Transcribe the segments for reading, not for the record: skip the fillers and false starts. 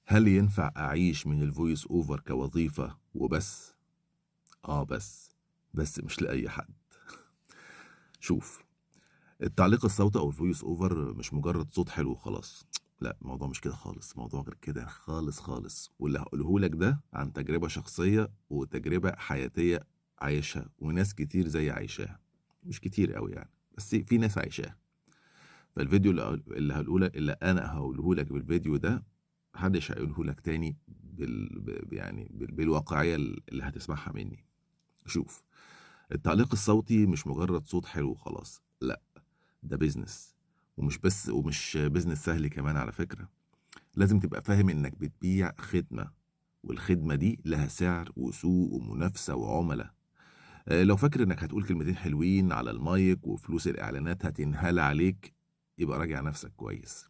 هل ينفع أعيش من الفويس أوفر كوظيفة وبس؟ بس مش لأي حد. شوف، التعليق الصوتي أو الفويس أوفر مش مجرد صوت حلو وخلاص. لا، الموضوع مش كده خالص، الموضوع غير كده خالص خالص، واللي هقوله لك ده عن تجربة شخصية وتجربة حياتية عايشها، وناس كتير زي عايشاها. مش كتير قوي يعني، بس في ناس عايشاها. فالفيديو اللي انا هقوله لك بالفيديو ده محدش هيقوله لك تاني بالواقعية اللي هتسمعها مني. شوف، التعليق الصوتي مش مجرد صوت حلو وخلاص، لا، ده بيزنس. ومش بيزنس سهل كمان على فكرة. لازم تبقى فاهم انك بتبيع خدمة، والخدمة دي لها سعر وسوق ومنافسة وعملاء. لو فاكر انك هتقول كلمتين حلوين على المايك وفلوس الاعلانات هتنهال عليك، يبقى راجع نفسك كويس.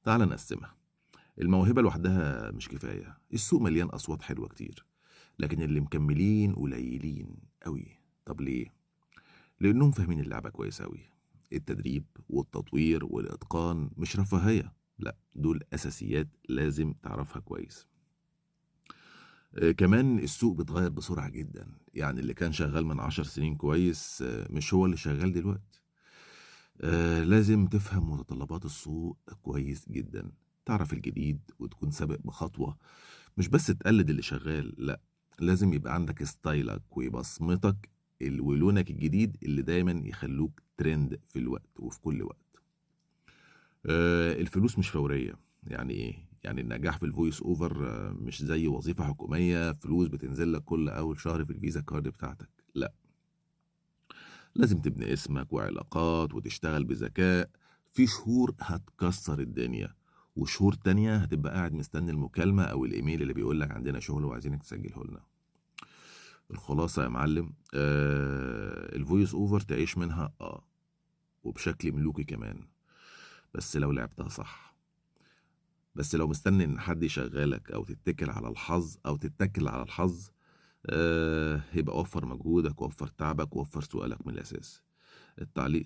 تعال نقسمها. الموهبة لوحدها مش كفاية، السوق مليان أصوات حلوة كتير، لكن اللي مكملين قليلين قوي. طب ليه؟ لأنهم فاهمين اللعبة كويس قوي. التدريب والتطوير والإتقان مش رفاهية، لا، دول أساسيات لازم تعرفها كويس. كمان السوق بيتغير بسرعة جدا، يعني اللي كان شغال من 10 سنين كويس مش هو اللي شغال دلوقتي. لازم تفهم متطلبات السوق كويس جدا، تعرف الجديد وتكون سابق بخطوة. مش بس تقلد اللي شغال، لا، لازم يبقى عندك ستايلك وبصمتك ولونك الجديد اللي دايما يخلوك ترند في الوقت وفي كل وقت. الفلوس مش فورية. يعني ايه؟ يعني النجاح في الفويس اوفر مش زي وظيفة حكومية فلوس بتنزل لك كل اول شهر في الفيزا كارد بتاعتك، لا. لازم تبني اسمك وعلاقات وتشتغل بذكاء. في شهور هتكسر الدنيا، وشهور تانية هتبقى قاعد مستني المكالمة أو الإيميل اللي بيقولك عندنا شغل وعايزينك تسجله لنا. الخلاصة يا معلم، الفويس أوفر تعيش منها وبشكل ملوكي كمان، بس لو لعبتها صح. بس لو مستني إن حد يشغلك أو تتكل على الحظ، يبقى وفر مجهودك ووفر تعبك ووفر سؤالك من الأساس. التعليق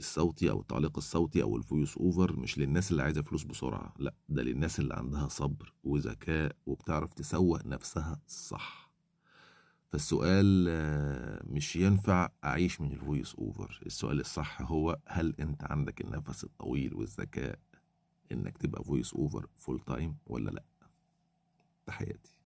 الصوتي او الفويس اوفر مش للناس اللي عايزه فلوس بسرعه، لا، ده للناس اللي عندها صبر وذكاء وبتعرف تسوق نفسها صح. فالسؤال مش ينفع اعيش من الفويس اوفر، السؤال الصح هو هل انت عندك النفس الطويل والذكاء انك تبقى فويس اوفر فول تايم ولا لا. تحياتي.